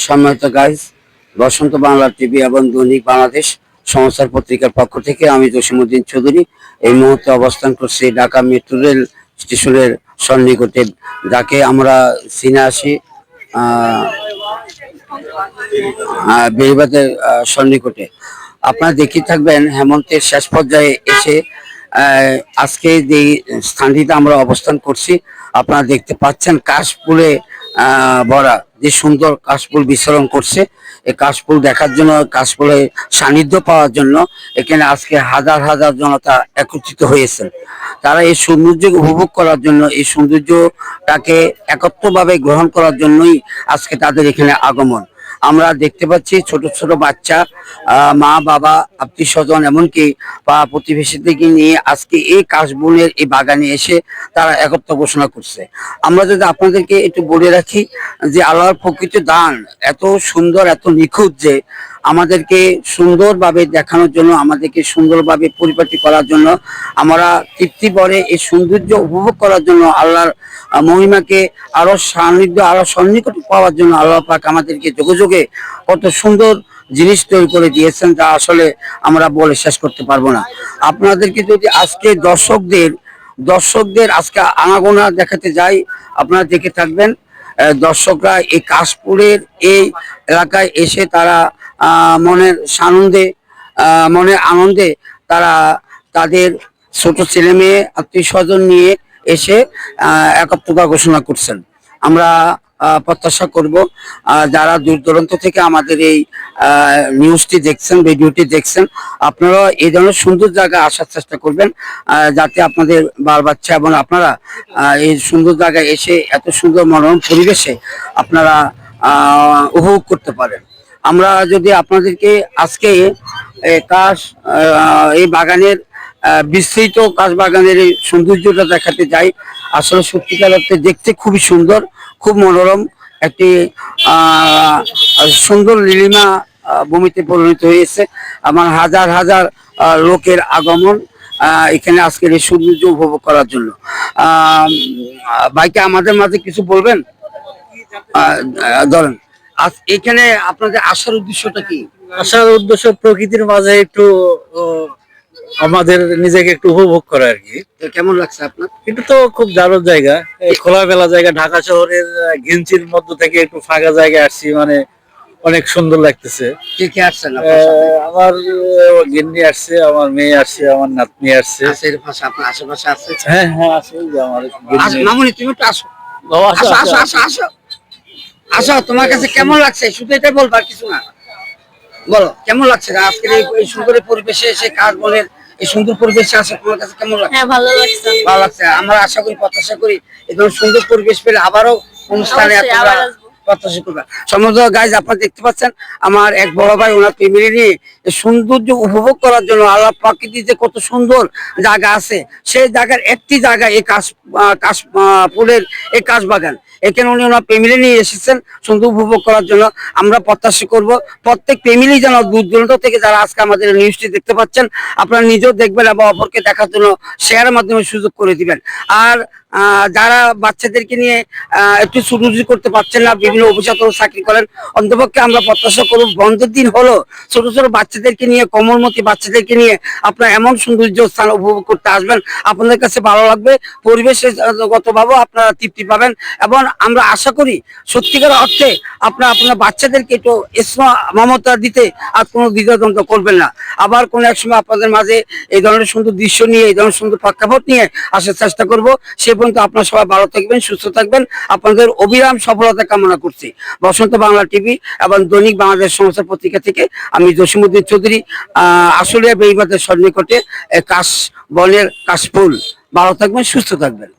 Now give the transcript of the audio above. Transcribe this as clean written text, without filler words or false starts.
সম্মানিত গাইজ, বসন্ত বাংলা টিভি এবং দৈনিক বাংলাদেশ সমাচার পত্রিকার পক্ষ থেকে আমি জসিমউদ্দিন চৌধুরী এই মুহূর্তে অবস্থান করছি ঢাকা মেট্রো রেল স্টেশনের সন্নিকটে, যাকে আমরা চিনে আসি বেড়িবাঁধের সন্নিকটে। আপনারা দেখে থাকবেন হেমন্তের শেষ পর্যায়ে এসে আজকে যে স্থানটিতে আমরা অবস্থান করছি, আপনারা দেখতে পাচ্ছেন কাশফুলে ভরা যে সুন্দর কাশফুল বিচরণ করছে। এই কাশফুল দেখার জন্য, কাশফুলের সান্নিধ্য পাওয়ার জন্য এখানে আজকে হাজার হাজার জনতা একত্রিত হয়েছেন। তারা এই সৌন্দর্য উপভোগ করার জন্য, এই সৌন্দর্যটাকে একত্রভাবে গ্রহণ করার জন্যই আজকে তাদের এখানে আগমন। আমরা দেখতে পাচ্ছি ছোট ছোট বাচ্চা, মা বাবা, আত্মীয় স্বজন, এমনকি প্রতিবেশীদেরকে নিয়ে আজকে এই কাশবনের এই বাগানে এসে তারা একত্র ঘোষণা করছে। আমরা যদি আপনাদেরকে একটু বলে রাখি যে আল্লাহর প্রকৃত দান এত সুন্দর, এত নিখুঁত যে আমাদেরকে সুন্দরভাবে দেখানোর জন্য, আমাদেরকে সুন্দরভাবে পরিপাটি করার জন্য, আমরা তৃপ্তি ভরে এই সৌন্দর্য উপভোগ করার জন্য, আল্লাহর মহিমাকে আরো সান্নিধ্য, আরো সন্নিকটে পাওয়ার জন্য আল্লাহ পাক আমাদেরকে যোগে যোগে কত সুন্দর জিনিস তৈরি করে দিয়েছেন, যা আসলে আমরা বলে শেষ করতে পারবো না। আপনাদেরকে যদি আজকে দর্শকদের আজকে আনাগোনা দেখাতে যাই, আপনারা দেখে থাকবেন। দর্শকরা এই কাশপুরের এই এলাকায় এসে তারা মনের আনন্দে তারা তাদের ছোট ছেলে মেয়ে, আত্মীয় স্বজন নিয়ে এসে একত্রতা ঘোষণা করছেন। আমরা প্রত্যাশা করব যারা দূর দূরান্ত থেকে আমাদের এই নিউজটি দেখছেন, ভিডিওটি দেখছেন, আপনারা এই ধরনের সুন্দর জায়গায় আসার চেষ্টা করবেন, যাতে আপনাদের বাল বাচ্চা এবং আপনারা এই সুন্দর জায়গায় এসে এত সুন্দর মনোরম পরিবেশে আপনারা উপভোগ করতে পারেন। আমরা যদি আপনাদেরকে আজকে এই বাগানের বিস্তৃত কাশ বাগানের এই সৌন্দর্যটা দেখাতে যাই, আসলে সত্যিকার অর্থে দেখতে খুবই সুন্দর, খুব মনোরম একটি সুন্দর নীলিমা ভূমিতে পরিণত হয়েছে। আমার হাজার হাজার লোকের আগমন এখানে আজকের এই সৌন্দর্য উপভোগ করার জন্য। ভাইকে আমাদের মাঝে কিছু বলবেন? ধরেন এখানে আপনাদের আসার উদ্দেশ্যটা কি? আসার উদ্দেশ্য প্রকৃতির মাঝে একটু আমাদের নিজেকে একটু উপভোগ করা আর কি। কেমন লাগছে আপনার? কিন্তু তো খুব দারুণ জায়গা, খোলামেলা জায়গা। ঢাকা শহরের ঘিঞ্চির মধ্য থেকে একটু ফাঁকা জায়গায় আসছি, মানে অনেক সুন্দর লাগতেছে। কে কে আসছেন? আমার গিন্নি আসছে, আমার মেয়ে আসছে, আমার নাতনি আসছে। আপনার আশেপাশে আছে? হ্যাঁ হ্যাঁ, আসে আমার মামুনি, তুমি একটু আসো, আসো আসো আসো আসো আসো। তোমার কাছে কেমন লাগছে শুধু এটা বলবা, কিছু না, বলো কেমন লাগছে আজকের এই সুন্দর পরিবেশে এসে, কাশবনের এই সুন্দর পরিবেশে আসে তোমার কাছে কেমন লাগছে? হ্যাঁ, ভালো লাগছে। ভালো লাগছে। আমরা আশা করি, প্রত্যাশা করি এরকম সুন্দর পরিবেশ পেলে আবারও অনুষ্ঠানে প্রত্যাশা করবে। সমস্ত গাইজ আপনারা দেখতে পাচ্ছেন, আমার এক বড় ভাই ওনার ফ্যামিলি নিয়ে সৌন্দর্য উপভোগ করার জন্য, আল্লাহ প্রকৃতিতে কত সুন্দর জায়গা আছে, সেই জায়গার একটি জায়গা এই ফুলের এই কাশ বাগান। এখানে উনি ওনার ফ্যামিলি নিয়ে এসেছেন সুন্দর উপভোগ করার জন্য। আমরা প্রত্যাশা করব প্রত্যেক ফ্যামিলি যেন দূর দূরান্ত থেকে যারা আজকে আমাদের নিউজটি দেখতে পাচ্ছেন, আপনারা নিজেও দেখবেন এবং অপরকে দেখার জন্য শেয়ারের মাধ্যমে সুযোগ করে দিবেন। আর যারা বাচ্চাদেরকে নিয়ে একটু ছুটোছুটি করতে পারছেন না, বিভিন্ন অফিসে চাকরি করেন, অন্তপক্ষে আমরা প্রত্যাশা করব বন্ধের দিন হলো ছোট ছোট বাচ্চাদেরকে নিয়ে, কোমলমতি বাচ্চাদেরকে নিয়ে আপনারা এমন সৌন্দর্য স্থান উপভোগ করতে আসবেন, আপনাদের কাছে ভালো লাগবে, পরিবেশগতভাবেও আপনারা তৃপ্তি পাবেন। এবং আমরা আশা করি সত্যিকার অর্থে আপনারা আপনার বাচ্চাদেরকে একটু স্নেহ মমতা দিতে আর কোনো দ্বিধাদ্বন্দ্ব করবেন না। আবার কোনো এক সময় আপনাদের মাঝে এই ধরনের সুন্দর দৃশ্য নিয়ে, এই ধরনের সুন্দর প্রেক্ষাপট নিয়ে আসার চেষ্টা করব। সে পর্যন্ত আপনারা সবাই ভালো থাকবেন, সুস্থ থাকবেন। আপনাদের অবিরাম সফলতা কামনা করছি। বসন্ত বাংলা টিভি এবং দৈনিক বাংলাদেশ সমাচার পত্রিকা থেকে আমি জসিমউদ্দিন চৌধুরী, আশুলিয়া বেড়িবাঁধের সন্নিকটে কাশবনের কাশফুল। ভালো থাকবেন, সুস্থ থাকবেন।